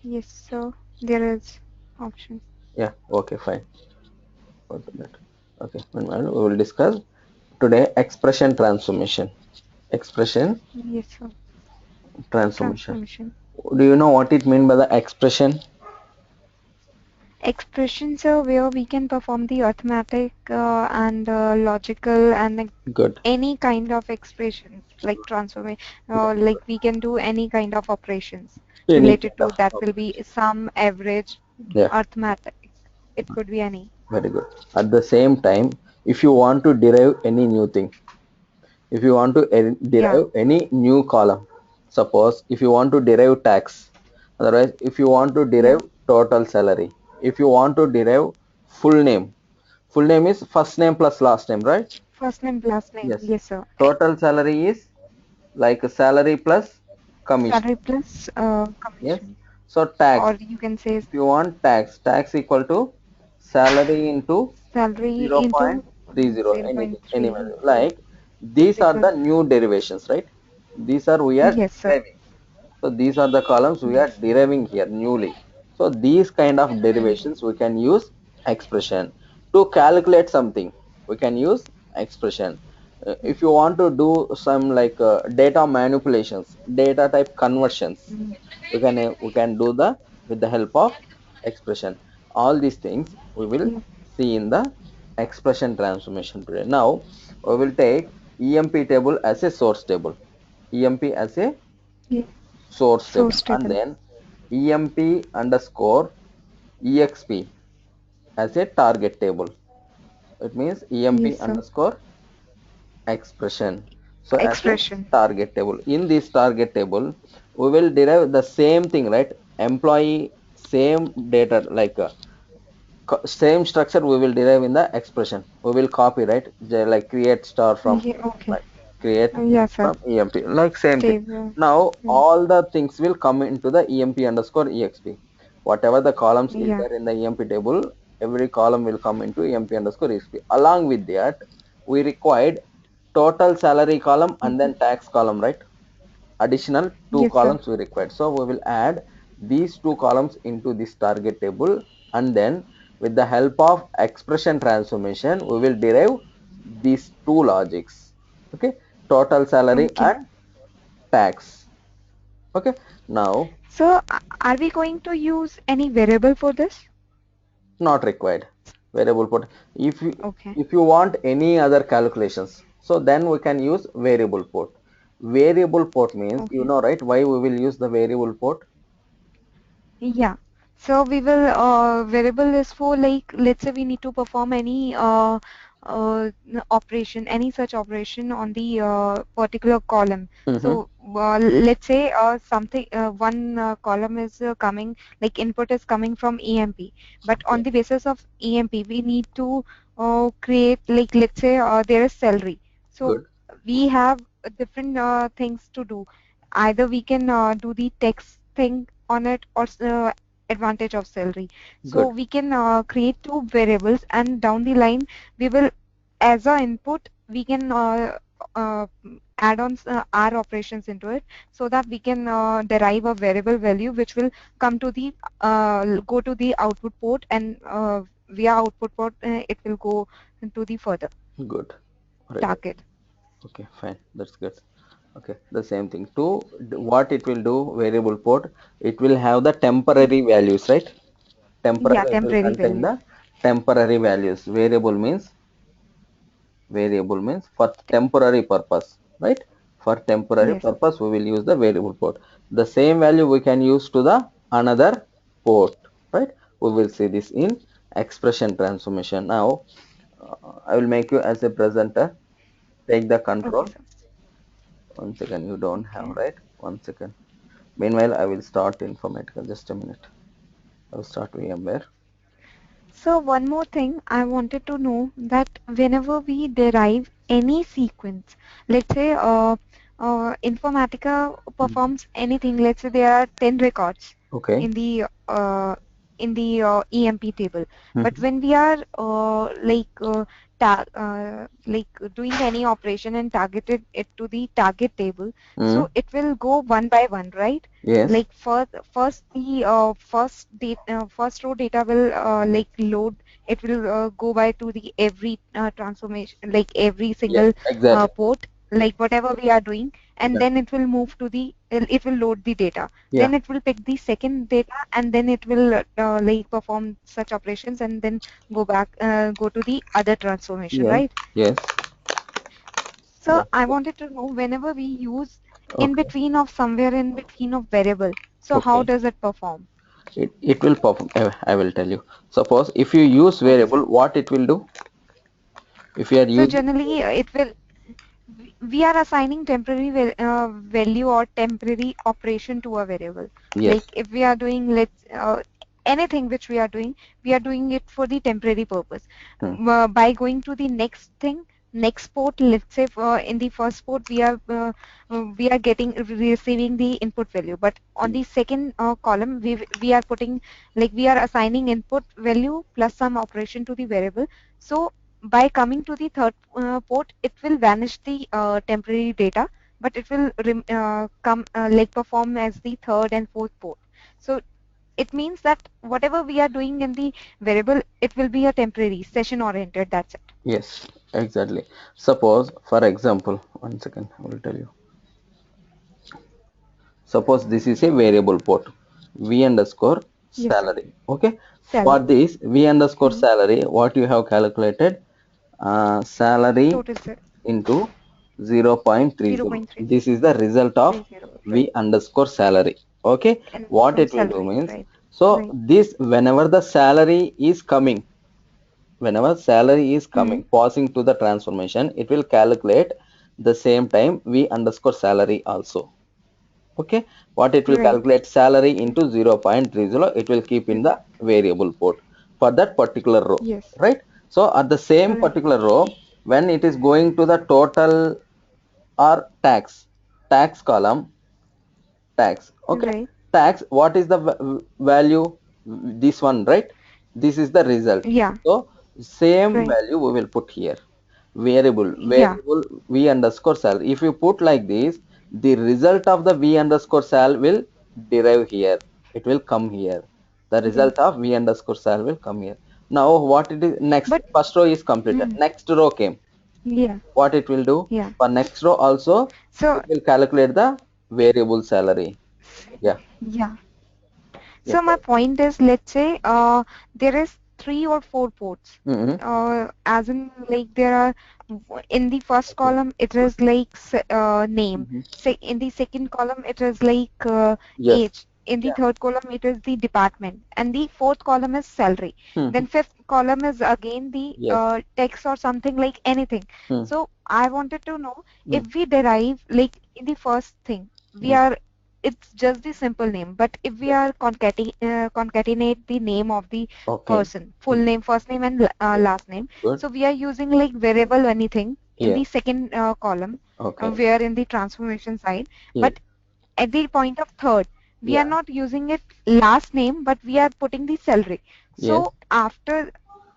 Yes, so there is option. Yeah, okay, fine. Okay, meanwhile, we will discuss today expression transformation. Expression Yes, sir. transformation. Transformation. Do you know what it means by the expression? Expressions are where we can perform the arithmetic and logical and like Good. any kind of expressions like transformation, Yeah. like we can do any kind of operations Any related kind to of that will be operation. sum, average, Yeah, arithmetic. It could be any. very good. At the same time, if you want to derive any new thing, if you want to Yeah. derive any new column, suppose if you want to derive tax, otherwise if you want to Yeah. derive total salary, if you want to derive full name is first name plus last name, right? First name, last name. Yes. Yes, sir. Total salary is like salary plus commission. Salary plus Yes. commission. So tax, Or you can say if you want tax equal to salary into salary into 0.30, any value. 0.30 Like is these are equal. the new derivations, right? These are we are Yes, sir. deriving. So these are the columns we are Yes. deriving here newly. So these kind of derivations we can use expression to calculate something. We can use expression. If you want to do some like data manipulations, data type conversions, Mm. we can do the with the help of expression. All these things we will Yeah. see in the expression transformation today. Now we will take EMP table as a source table, EMP as a Yeah. source So table, and stable. then EMP underscore EXP as a target table. It means Yes, EMP sir. underscore expression. So as a Expression. target table. In this target table, we will derive the same thing, right? Employee, same data, like same structure we will derive in the expression. We will copy, right? Like create star from, Yeah. Okay. like create Yes, sir. from EMP, like same thing. Stable. Now Yeah. all the things will come into the EMP underscore EXP. Whatever the columns is Yeah. there in the EMP table, every column will come into EMP underscore EXP. Along with that, we required total salary column and Mhm. then tax column, right? Additional two Yes, sir. columns we required. So we will add these two columns into this target table, and then with the help of expression transformation, we will derive these two logics. Okay, total salary Okay. and tax. Okay, now So, are we going to use any variable for this? not required variable port. If you Okay. if you want any other calculations, so then we can use variable port. Variable port means, you Okay. know, right, why we will use the variable port? Yeah. So we will variable is for like let's say we need to perform any operation, any such operation on the particular column. Mm-hmm. So let's say something one column is coming like input is coming from EMP, but on Okay, the basis of EMP we need to create like let's say there is salary. So good, we have different things to do. Either we can do the text thing on it or advantage of salary. So good, we can create two variables and down the line we will as a input we can uh, add on our operations into it so that we can derive a variable value which will come to the go to the output port and via output port it will go into the further good. Right. target. Okay, fine. That's good. Okay, the same thing. To what it will do, variable port, it will have the temporary values, right? Yeah, Temporary, it will temporary contain values. the temporary values. Variable means for temporary purpose, right? For temporary Yes. purpose, we will use the variable port. The same value we can use to the another port, right? We will see this in expression transformation. Now, I will make you as a presenter. Take the Okay, control. sir. 1 second, you don't have, Okay. right? 1 second. Meanwhile, I will start Informatica. Just a minute. I will start VMware. So one more thing I wanted to know that whenever we derive any sequence, let's say Informatica Mhm. performs anything, let's say there are 10 records Okay. in the EMP table. But Mhm. when we are like doing any operation and targeted it to the target table, so Mm. it will go one by one, right? Yes. Like first the first row data will like load. It will go by to the every transformation, like every Yes. single Exactly. port, like whatever we are doing, and Yeah. then it will move to the it will load the data. Yeah. Then it will pick the second data, and then it will like perform such operations, and then go to the other transformation, Yes. right? Yes. So That's I good. wanted to know, whenever we use in Okay. between of somewhere in between of variable, so how Okay. does it perform? It will perform. I will tell you. Suppose if you use Okay, variable, sir. what it will do? If you are So using generally, it will we are assigning temporary value or temporary operation to a variable. yes. Like if we are doing anything which we are doing it for the temporary purpose. Hmm. By going to the next thing, next port, let's say in the first port we are getting receiving the input value, but on Hmm. the second column we are putting, like we are assigning input value plus some operation to the variable. So by coming to the third port, it will vanish the temporary data, but it will come like perform as the third and fourth port. So it means that whatever we are doing in the variable, it will be a temporary session oriented. That's it. Yes. Exactly. Suppose, for example, one second, I will tell you. Suppose this is a variable port, v underscore Yes, sir. salary. Okay. For Salary. this v underscore Hmm. salary, what you have calculated, salary Total, sir. into 0.30. 0.30. This is the result of v Right. underscore salary. Okay. And What from it will do salary, means, right? so Right. this whenever the salary is coming, whenever salary is Hmm. coming, passing to the transformation, it will calculate the same time v underscore salary also. Okay, what it will Right. calculate salary into 0.30, it will keep in Hmm. the variable port for that particular row, Yes. right? So at the same Right. particular row, when it is going to the total or tax column, tax, okay, Right. tax, what is the value? This one, right? This is the result. Yeah. So same Right. value we will put here, variable Yeah. variable v underscore sal. If you put like this, the result of the v underscore sal will derive here, it will come here, the Yeah. result of v underscore sal will come here. Now what it is next, But first row is completed, hmm. next row came, Yeah. what it will do? Yeah. For next row also, So it will calculate the variable salary. Yeah. yeah. Yes, So my sir. point is, let's say there is three or four ports. Mm-hmm. As in, like there are in the first Okay. column it is like name. Mm-hmm. Say in the second column it is like Yes. age. In the Yeah. third column it is the department, and the fourth column is salary. Mm-hmm. Then fifth column is again the Yes. text or something like anything. Mm-hmm. So I wanted to know, if we derive like in the first thing we Mm-hmm. are, it's just the simple name, but if we Yes. are concatenate the name of the Okay. person, full name, first name, and Yes. last name, Good. so we are using like variable anything in Yes. the second column, Okay. where in the transformation side, Yes. but at the point of third we are Yeah. not using it last name, but we are putting the salary. Yes. So after,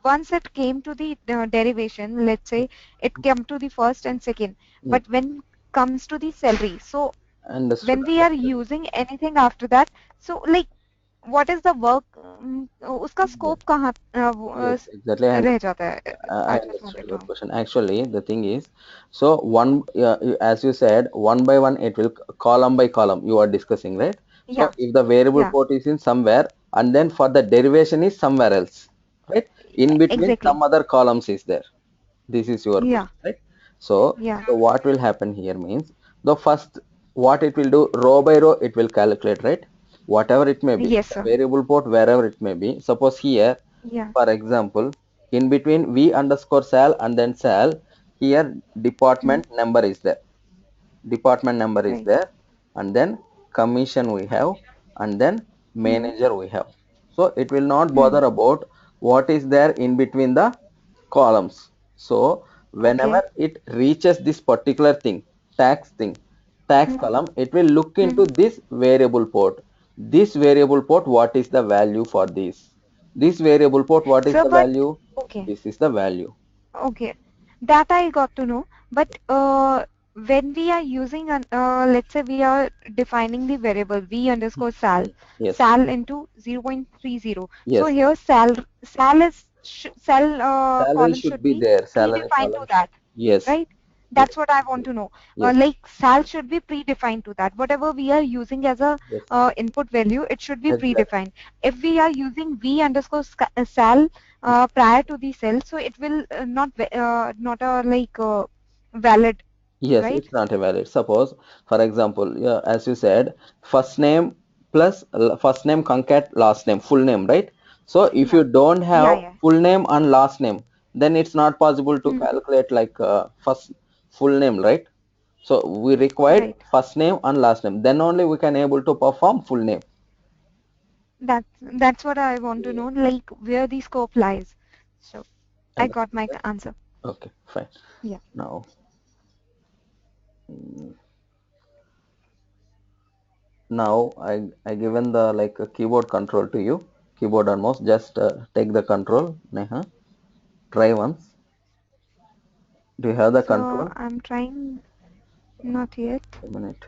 once it came to the derivation, let's say it came to the first and second, Yes. but when comes to the salary, so Understood. when we are Understood. using anything after that, so like what is the work, उसका Yes. scope कहाँ Yes. Exactly. I रह understood. जाता है? I I just understood wanted to your know. question. Actually, the thing is, so one, as you said, one by one, it will column by column. You are discussing, right? So Yeah, if the variable yeah, port is in somewhere, and then for the derivation is somewhere else, right? In between, some exactly. other columns is there. This is your Yeah, question, right? So yeah. so what will happen here means, the first, what it will do, row by row it will calculate, right? Whatever it may be, Yes, the sir. variable port wherever it may be. Suppose here, Yeah. for example, in between v underscore sal and then sal, here Hmm. department number is there, department number is Right. there, and then commission we have, and then Hmm. manager we have. So it will not Hmm. bother about what is there in between the columns. So whenever Okay. it reaches this particular thing, thing, tax Hmm. column, it will look Hmm. into this variable port. This variable port, what is the value for this variable port, what is So, the but value? okay. This is the value. Okay, that I got to know. But when we are using an let's say we are defining the variable v underscore sal Mm. Yes, sal into 0.30. So yes. here sal is sal Salary column should should be be there. Salary predefined to column. that, Yes, right? yes, That's what I want to know. yes, Like sal should be predefined to that. Whatever we are using as a yes. input value, it should be Exactly. predefined. If we are using v underscore sal prior to the cell, so it will not like valid, Yes, right? it's not a valid. Suppose, for example, yeah, as you said, first name plus first name concat last name, full name, right? So if Yeah, you don't have yeah, yeah. full name and last name, then it's not possible to Hmm. calculate like first full name, right? So we required Right. first name and last name. Then only we can able to perform full name. That's what I want to know, like where the scope lies. So I got Understood, my right? answer. Okay, fine. Yeah. Now, mm, now I given the like a keyboard control to you, keyboard and mouse. Just take the control, Neha. Try once. Do you have the So control? I'm trying, not yet. A minute.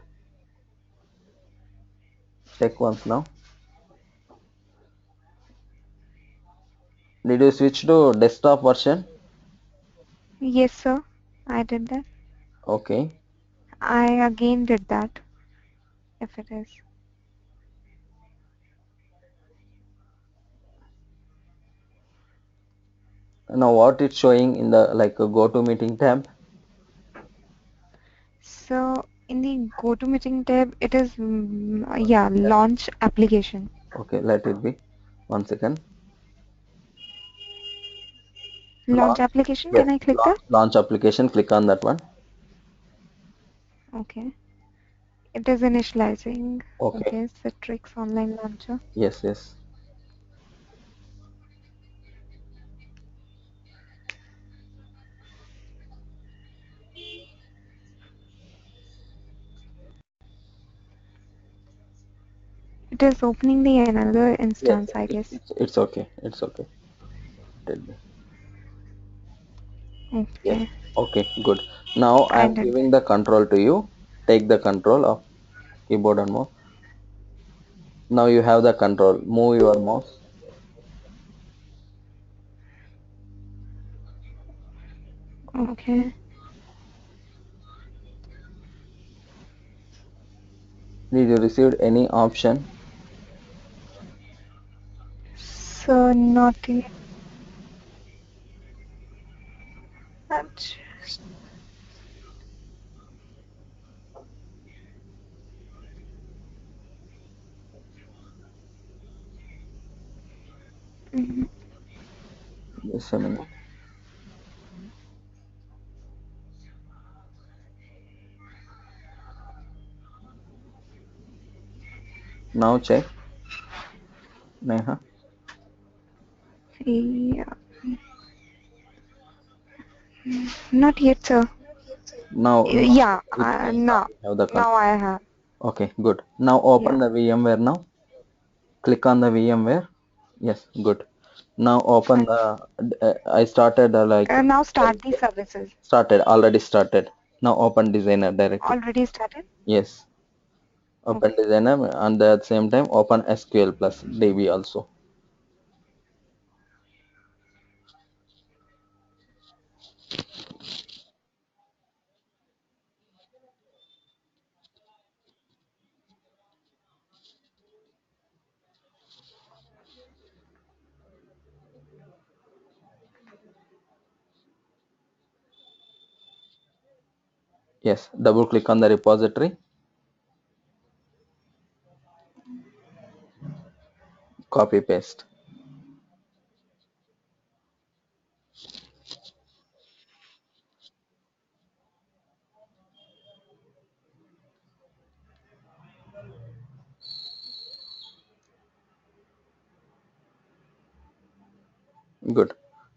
Check once now. Did you switch to desktop version? Yes, sir. I did that. Okay. I again did that, if it is. Now what it's showing in the like a go to meeting tab? So in the go to meeting tab, it is yeah, launch application. Okay, let it be. 1 second. Launch Launch. application. Yes, Can I click that? launch application. Click on that one. Okay. It is initializing. Okay. Okay, Citrix Online Launcher. Yes, yes. It is opening the another Yes, instance, I guess. it's okay. It's okay. Let it be. Yes. Okay, Okay, good. Now I I'm did. giving the control to you. Take the control of keyboard and mouse. Now you have the control. Move your mouse. Okay. Did you receive any option? So not yet. Just, mhm. Just a minute. Now check. Neha. Yeah. Not yet, sir. Now Yeah, it's fine. Now now, you have the now control. I have. Okay, good. Now Yeah. open the VMware now. Click on the VMware. Yes, good. Now open Fine. the. I started like Now start the services. started already started. Now open designer directly. Already started? Yes, open Okay. designer and at the same time open SQL plus DB also. Yes, double click on the repository, copy paste. Good.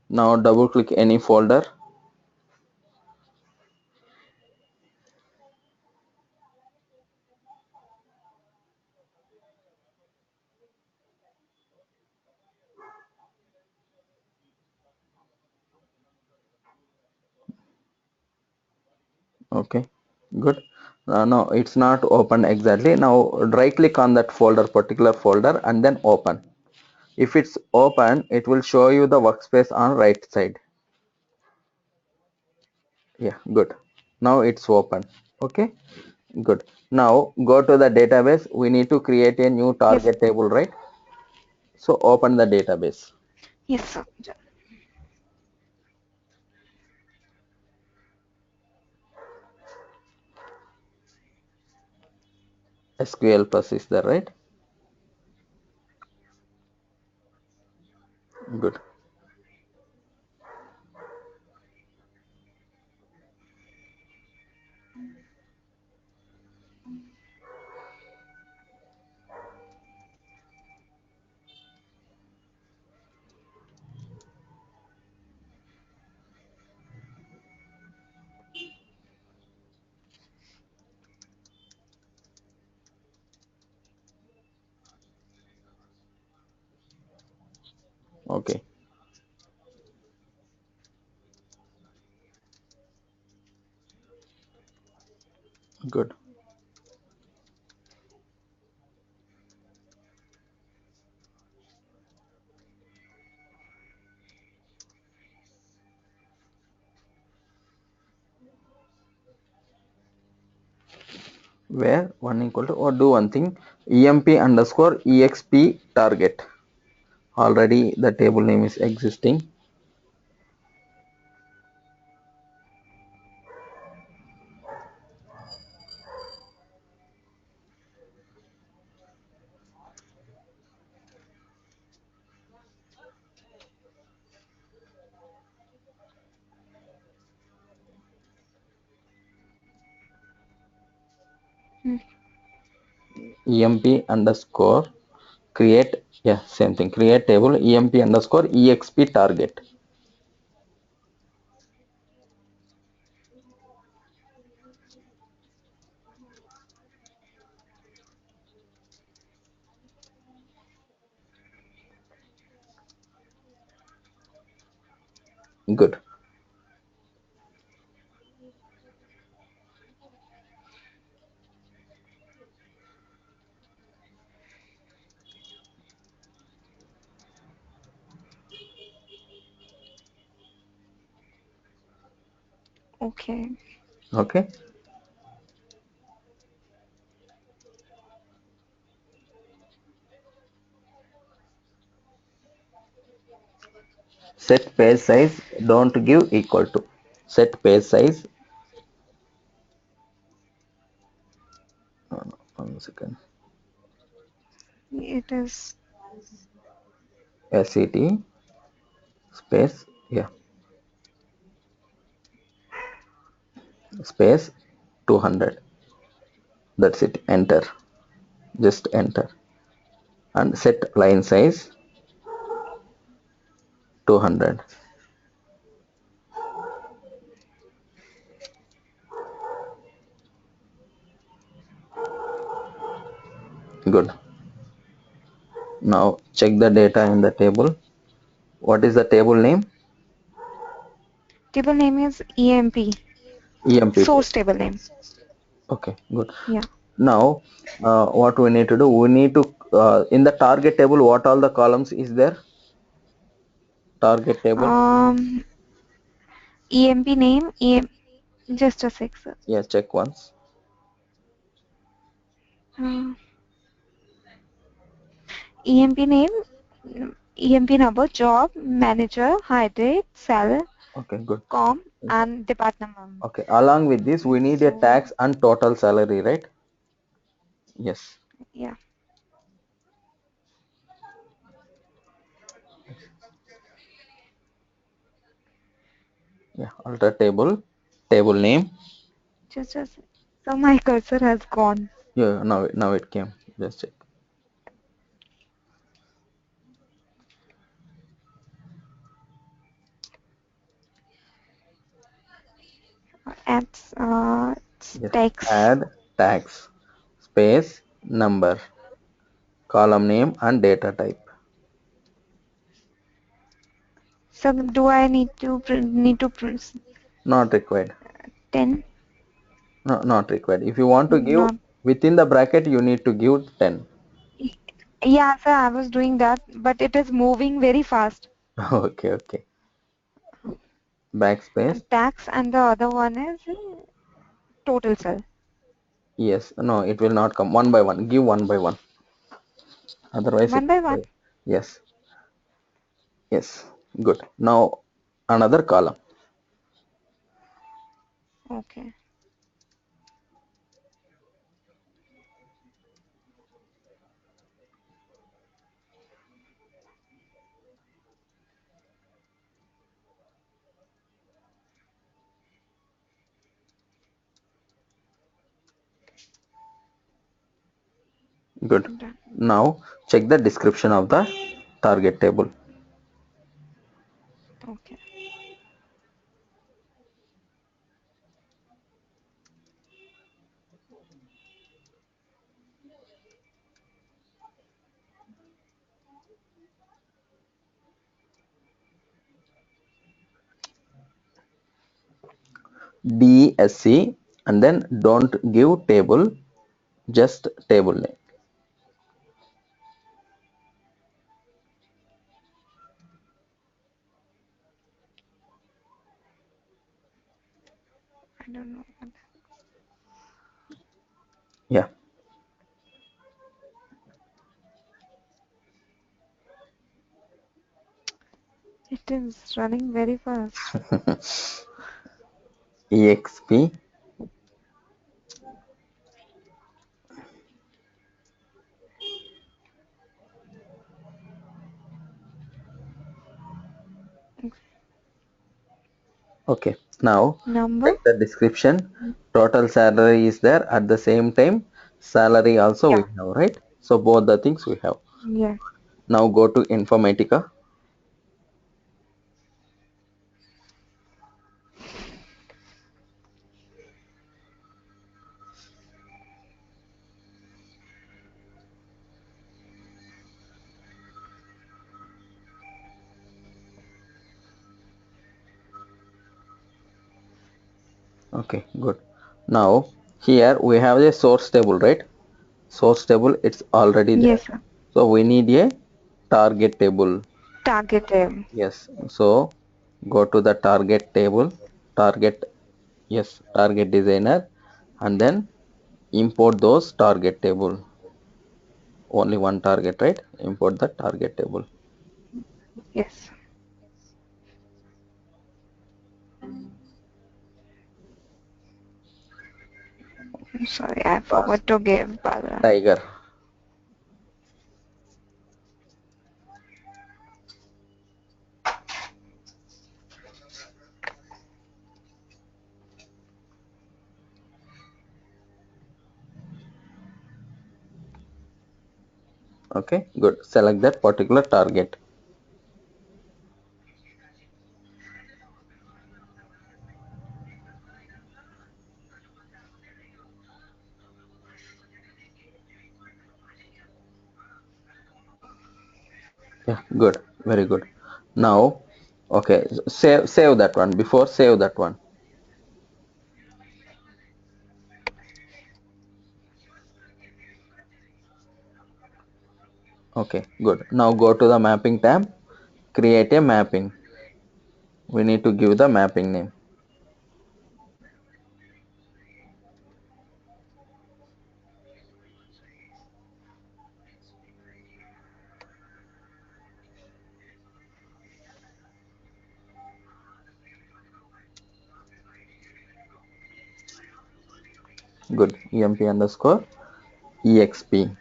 Now double click any folder. Okay, good. No, it's not open exactly. Now right click on that folder, particular folder, and then open. If it's open, it will show you the workspace on right side. Yeah, good. Now it's open. Okay, good. Now go to the database. We need to create a new Yes. target table, right? So open the database. Yes, sir. SQL plus is there, right? Good. Okay, good. Where one equal to, or do one thing, emp underscore exp target. Already the table name is existing. Hmm. Emp underscore create, yeah, same thing, create table emp underscore exp target. Good. Okay. Okay, set page size, don't give equal to, set page size, 1 second, It is set space, yeah, space 200. That's it, enter, just enter, and set line size 200. Good. Now check the data in the table. What is the table name? table name is EMP. Emp Source table. table name. Okay, good. Yeah. Now what we need to do, we need to in the target table, what all the columns is there? Target table, Um, EMP name. Just a sec, sir. yeah, check once. Uh, EMP name. EMP number. Job. Manager. Height. Cell. Okay, good. Com. And department. Okay, along with this we need a So tax and total salary, right? Yes. yeah. Yeah, alter table, table name. Just a sec. So my cursor has gone. Yeah, now it came, just check. It's Yes, text. add tax, space, number, column name and data type. So do I need to 10? Not required. No, not required. If you want to give Not. within the bracket, you need to give 10. Yeah, sir, I was doing that, but it is moving very fast. Okay, okay. Backspace. And tax, and the other one is total cell. Yes. No, it will not come one by one. Give one by one. Otherwise, it One by one. will. Yes. Yes. Good. Now another column. Okay. Good. Done. Now check the description of the target table. Okay. DSC and then don't give table, just table name. I don't know. Yeah. It is running very fast. EXP. Okay. Now check Number? the description. Total salary is there. At the same time, salary also we Yeah. have, right? So both the things we have. Yeah. Now go to Informatica. Okay, good. Now here we have a source table, right? Source table, it's already there. Yes, sir. So we need a target table. Target. Yes. So go to the target table, target, yes, target designer, and then import those target table. Only one target, right? Import the target table. Yes. I'm sorry, I Fast. forgot to give background. Tiger. Okay, good. Select that particular target. Yeah, good. Very good. Now, okay, save that one. Before save that one. Okay, good. Now go to the mapping tab. Create a mapping. We need to give the mapping name. Good. EMP underscore EXP.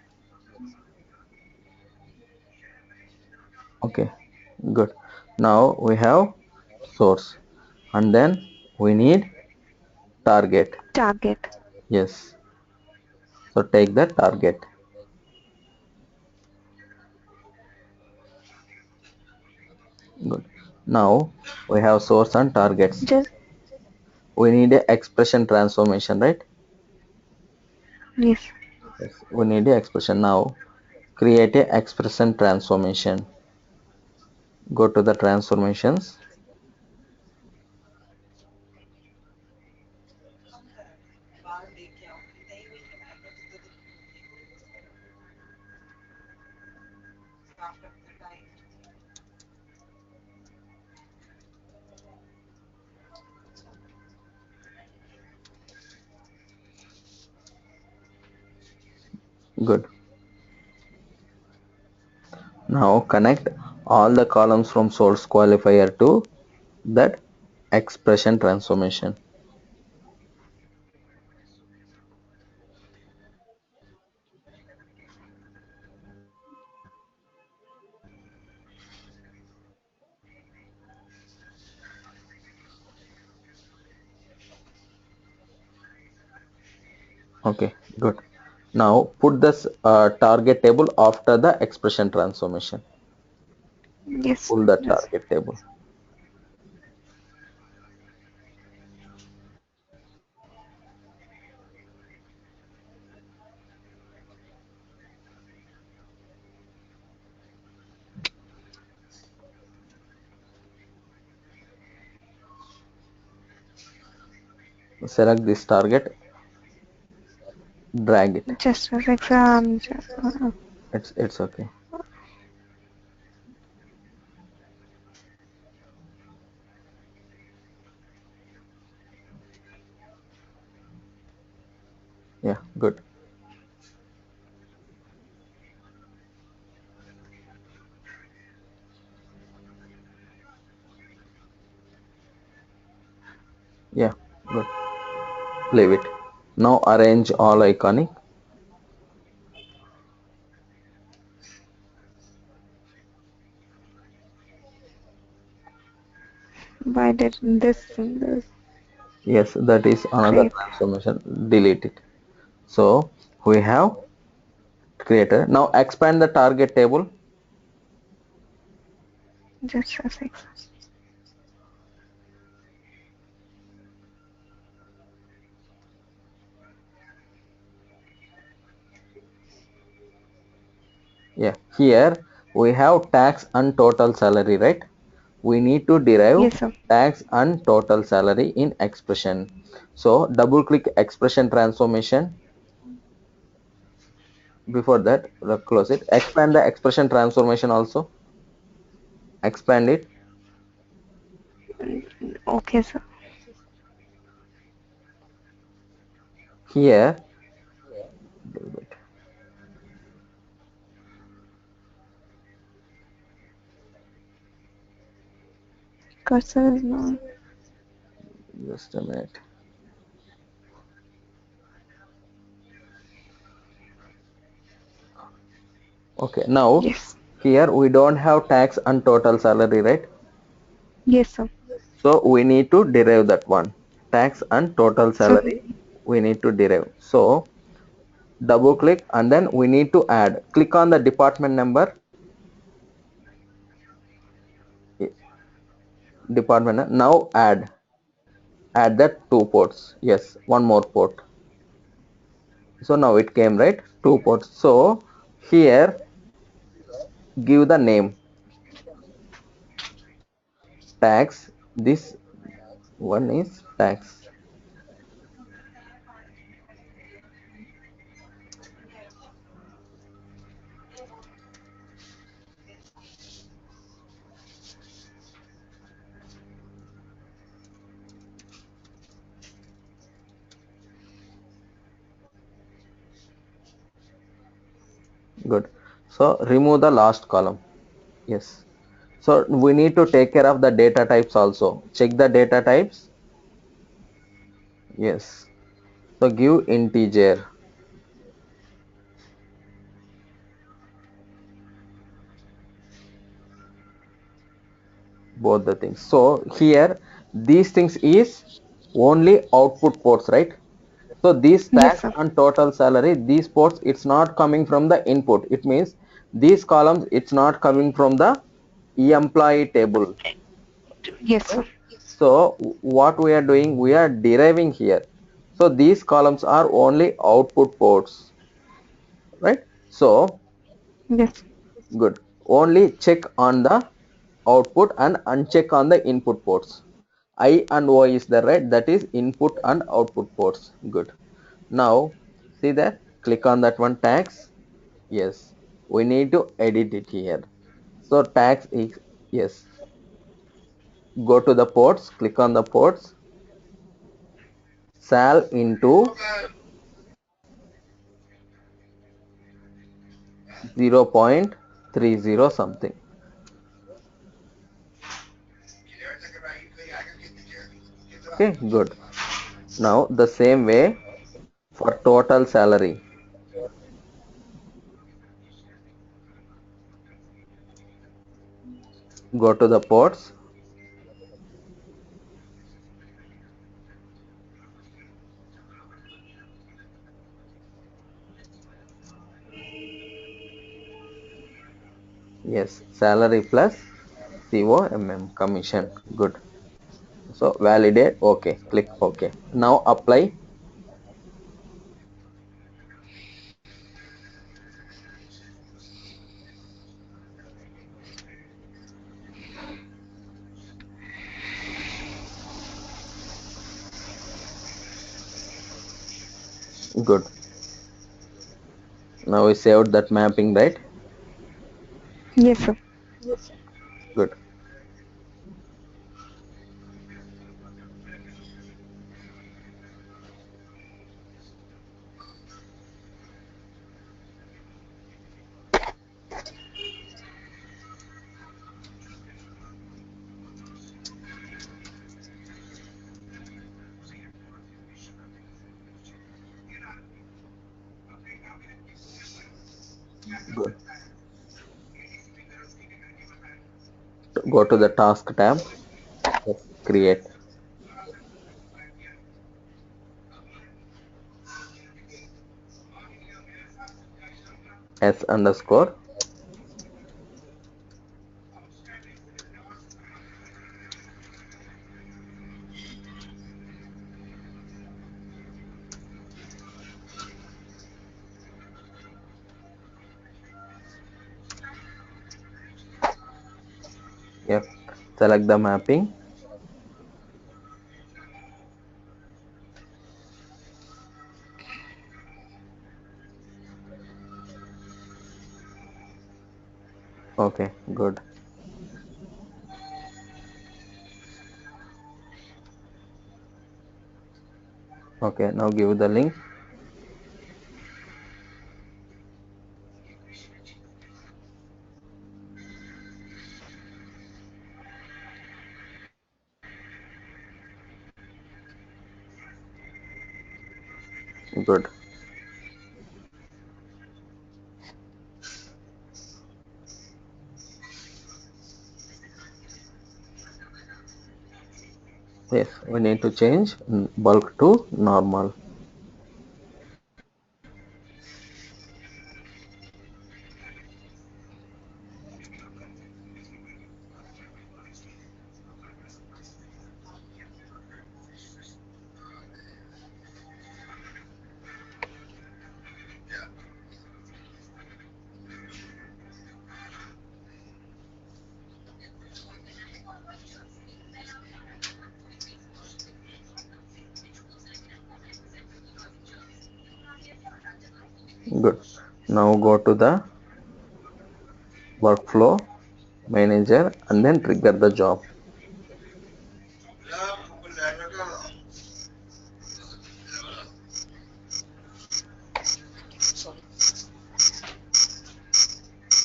Okay, good. Now we have source and then we need target. Target. Yes. So take the target. Good. Now we have source and targets. Just We need a expression transformation, right? yes. Yes. We need a expression. Now create a expression transformation. Go to the transformations. Good. Now connect all the columns from source qualifier to that expression transformation. Okay, good. Now put this target table after the expression transformation. Yes. Pull the Yes. target table. Select this target, drag it. Just as exam. It's okay. Yeah, good. Yeah, good. Leave it. Now arrange all iconic. Why did this Yes, that is another great? transformation. Delete it. So we have created. Now expand the target table. Just as exam. Yeah, here we have tax and total salary, right? We need to derive Yes, sir. tax and total salary in expression. So double click expression transformation. Before that, close it. Expand the expression transformation also. Expand it. Okay, sir. Here, Cursor is not. just a minute. Okay, now Yes. here we don't have tax and total salary, right? Yes, sir. So we need to derive that one. Tax and total So salary we need to derive. So double click and then we need to add. Click on the department number. Department. Now add that two ports. Yes, one more port. So now it came, right? Two ports. So here give the name tax. This one is tax. Good. So remove the last column. Yes. So we need to take care of the data types also. Check the data types. Yes. So give integer, both the things. So here these things is only output ports, right? So these yes, tax sir. and total salary, these ports, it's not coming from the input. It means these columns, it's not coming from the employee table, Yes, right? sir. So what we are doing, we are deriving here. So these columns are only output ports, right? So Yes. good. Only check on the output and uncheck on the input ports. I and O is the right, that is input and output ports. Good. Now see that, click on that one tax. Yes, we need to edit it here. So tax is, yes, go to the ports, click on the ports, sal into 0.30 something. Okay, good. Now the same way for total salary. Go to the ports, yes, salary plus COMM commission. Good. So validate, okay, click OK. Now apply. Good. Now we saved that mapping, right? Yes, sir. Good. Good. Go to the task tab. Yes, create S underscore. Yep. Select the mapping. Okay, good. Okay, now give the link. Good. Yes, we need to change bulk to normal. Good. Now go to the workflow manager and then trigger the job.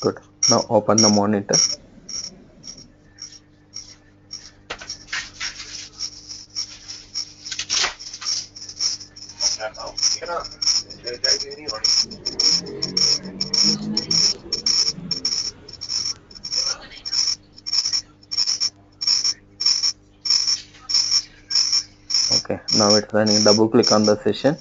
Good. Now open the monitor. Okay, now it's running. Double click on the session.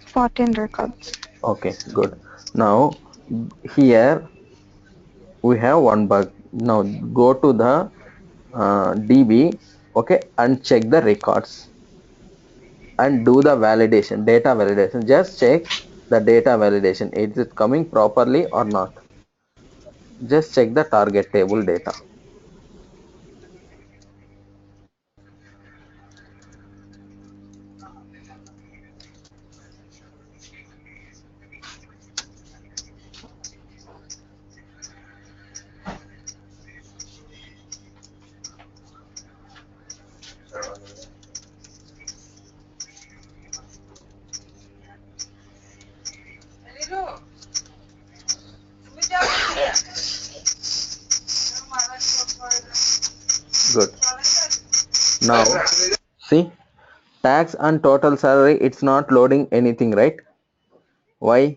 Spot in records. Okay, good. Now here we have one bug. Now go to the DB, okay, and check the records and do the validation, data validation. Just check the data validation. Is it coming properly or not? Just check the target table data. Now see, tax and total salary, it's not loading anything, right? Why?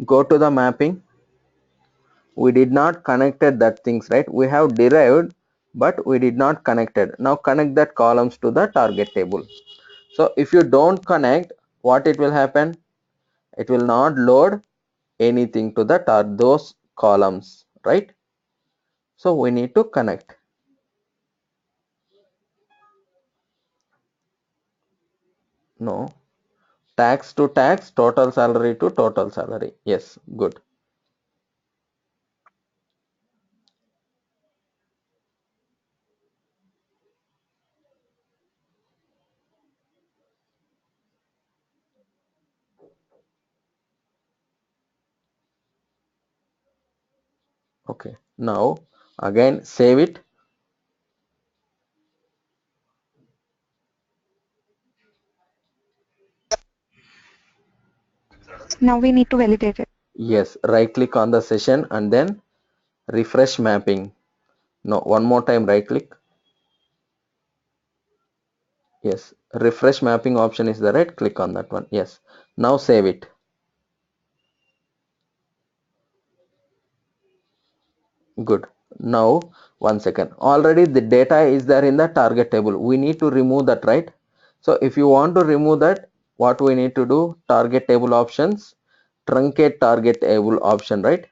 Go to the mapping. We did not connected that things, right? We have derived, but we did not connected. Now connect that columns to the target table. So if you don't connect, what it will happen? It will not load anything to the those columns, right? So we need to connect. No, tax to tax, total salary to total salary. Yes, good. Okay, now again save it. Now we need to validate it. Yes, right click on the session and then refresh mapping. No, one more time right click. Yes, refresh mapping option is the right, click on that one. Yes, now save it. Good. Now one second, already the data is there in the target table. We need to remove that, right? So if you want to remove that, what we need to do? Target table options, truncate target table option, right?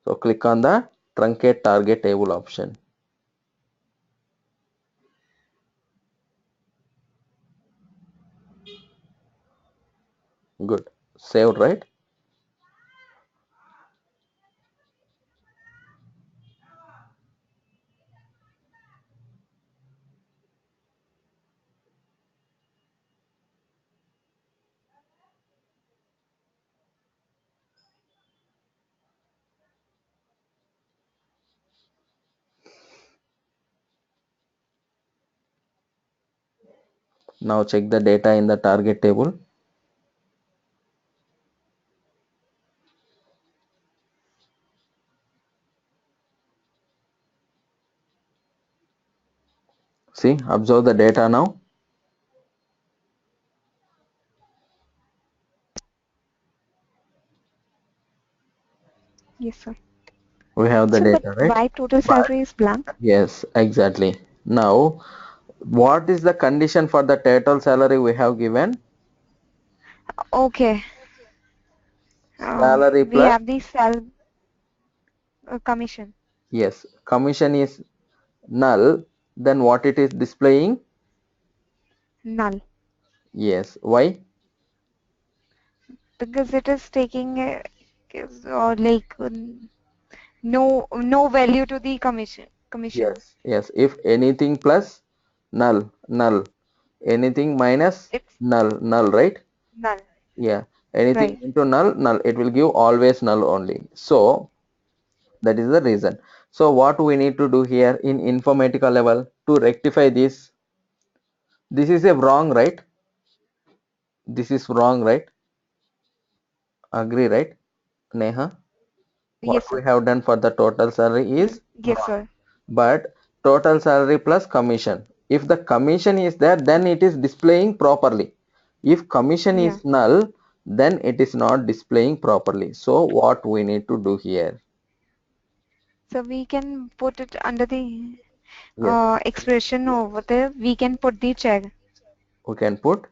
So click on the truncate target table option. Good. Saved, right? Now check the data in the target table. See, observe the data now. Yes, sir. We have the So, but data, right? why total But salary is blank? yes, exactly. Now, what is the condition for the total salary we have given? Okay. Salary We plus, have the commission. yes, commission is null. Then what it is displaying? Null. Yes. Why? Because it is taking or like no value to the commission. Yes. Yes. If anything plus null, null. Anything minus It's null, null, right? null. Yeah. Anything Right. into null, null. It will give always null only. So that is the reason. So what we need to do here in Informatica level to rectify this? This is a wrong, right? This is wrong, right? Agree, right, Neha? What Yes, we sir. have done for the total salary is Yes, wrong. sir. But total salary plus commission. If the commission is there, then it is displaying properly. If commission Yeah. is null, then it is not displaying properly. So what we need to do here? So we can put it under the Yes, expression over there. We can put the check we can put.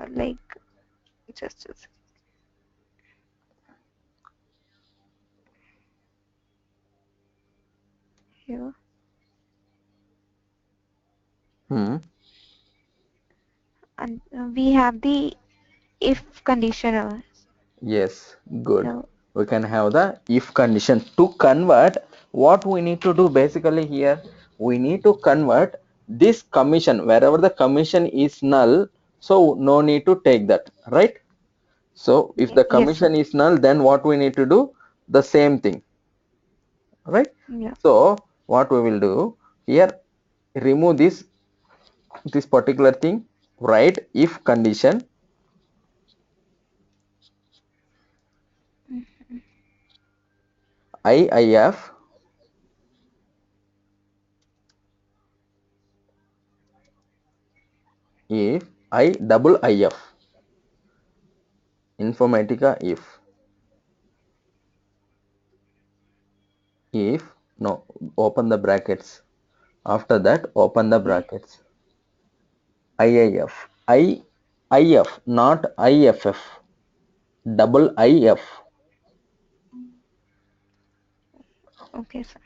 like just here, Hmm. and we have the if conditional. Yes, good. So We can have the if condition to convert. What we need to do basically here, we need to convert this commission wherever the commission is null. So no need to take that, right? So if the yes, sir. commission is null, then what we need to do? The same thing, right? Yeah. So what we will do here, remove this particular thing, write if condition, IIF if I double IF. Informatica if no, open the brackets. After that, open the Okay. brackets. IIF. IF, not IFF. Double IF. Okay, sir.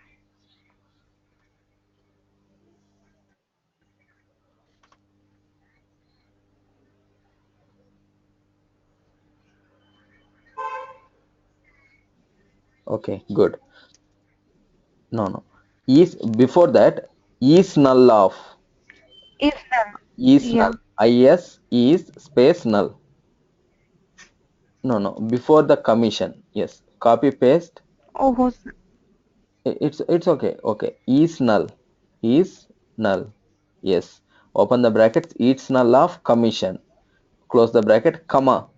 Okay, good. No. Is before that is null of. Is null. Is Yeah. null. Is is space null. No. Before the commission. Yes. Copy paste. Oh, It's okay. Okay. Is null. Is null. Yes. Open the brackets. It's null of commission. Close the bracket. Comma.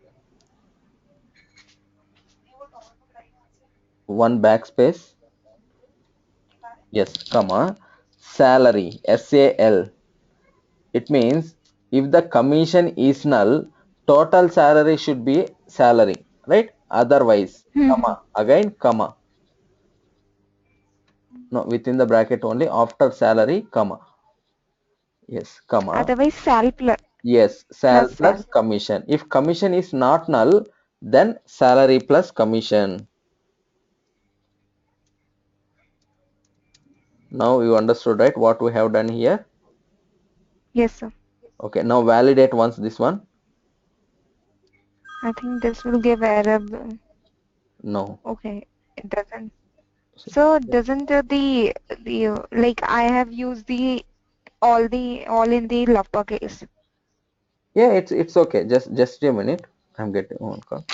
One backspace. Yes. Comma. Salary. SAL. It means if the commission is null, total salary should be salary, right? Otherwise, Mhm. comma, again, comma. No, within the bracket only, after salary, comma. Yes, comma. Otherwise, sal Yes, sal plus plus sal. commission. If commission is not null, then salary plus commission. Now you understood, right? What we have done here. Yes, sir. Okay, now validate once this one. I think this will give error. No. Okay, it doesn't. So doesn't like I have used the all in the uppercase. Yeah, it's okay. Just a minute. I'm getting one call.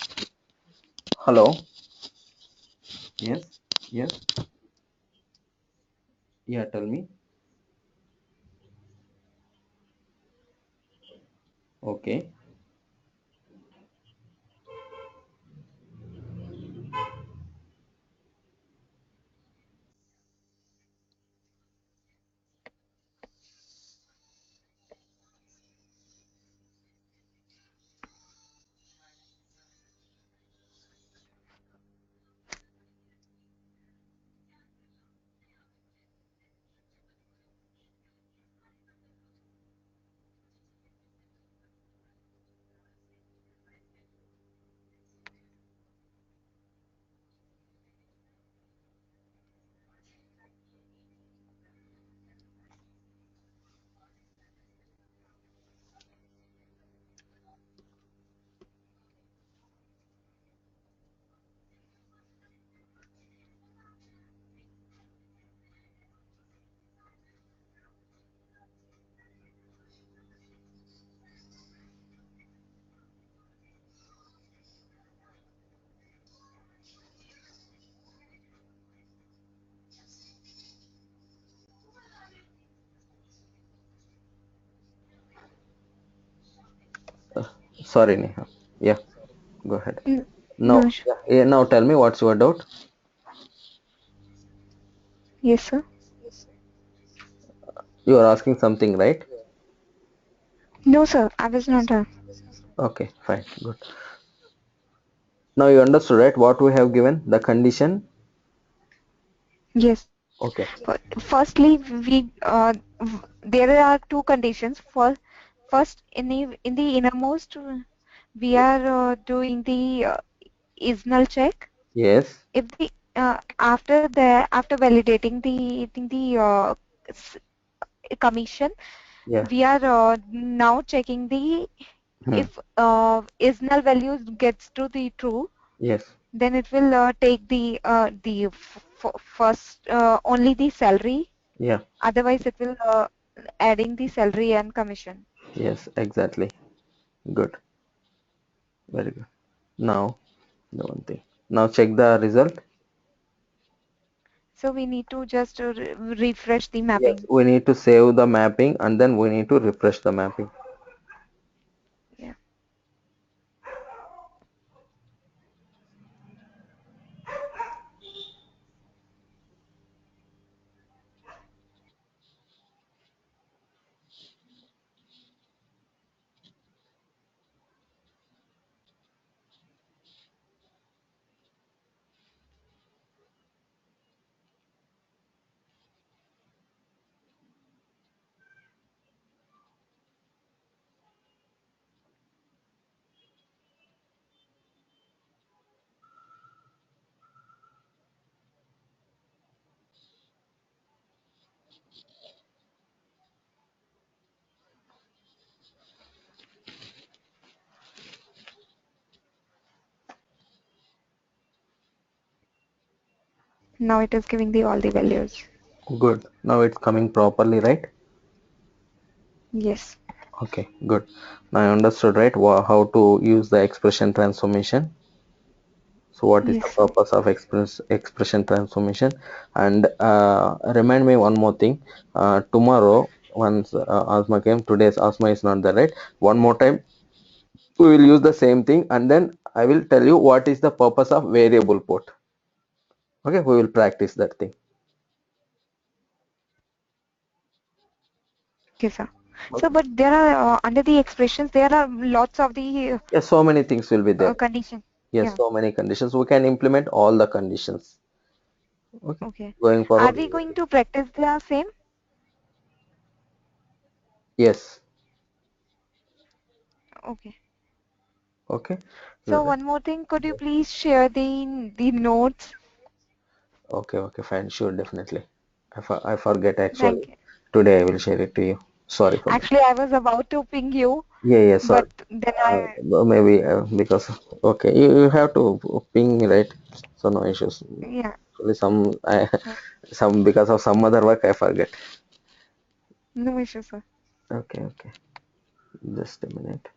Hello. Yes. Yes. Yeah, tell me. Okay. Uh, Sorry, Neha. Yeah, go ahead. Mm, Now, no, now tell me what's your doubt? yes, sir. You are asking something, right? No, sir. I was not. Okay, fine, good. Now you understood, right? What we have given the condition. Yes. Okay. Firstly, there are two conditions. First, in the innermost, we are doing the is null check. Yes. If the after validating the s- commission, Yeah. we are now checking the Hmm. if is null value gets to the true, Yes. then it will take the first only the salary. Yeah. Otherwise, it will adding the salary and commission. Yes. Exactly. Good. Very good. Now the one thing. Now check the result. So we need to just refresh the Yes. mapping. We need to save the mapping and then we need to refresh the mapping. Yeah. Now it is giving the all the values. Good. Now it's coming properly, right? Yes. Okay, good. Now I understood, right? How to use the expression transformation. So what is Yes, the sir. purpose of expression transformation? And remind me one more thing. Tomorrow, once Asma came, today's Asma is not there, right? One more time, we will use the same thing, and then I will tell you what is the purpose of variable put. Okay, we will practice that thing. Okay, sir. So, Okay. but there are under the expressions, there are lots of the Yes, so many things will be there. condition. Yes, Yeah. so many conditions. We can implement all the conditions. Okay. Okay. Going Are forward. we going to practice the same? Yes. Okay. Okay. So one more thing, could you please share the notes? Okay, okay, fine, sure, definitely. I forget actually. Thank you. Today I will share it to you. Sorry for that. Actually, I was about to ping you, Yeah, yeah, but sorry. then I, Maybe because okay, you have to ping me, right? So no issues. yeah, Actually, sure. some because of some other work I forget. No issue, sir. Okay, okay. Just a minute.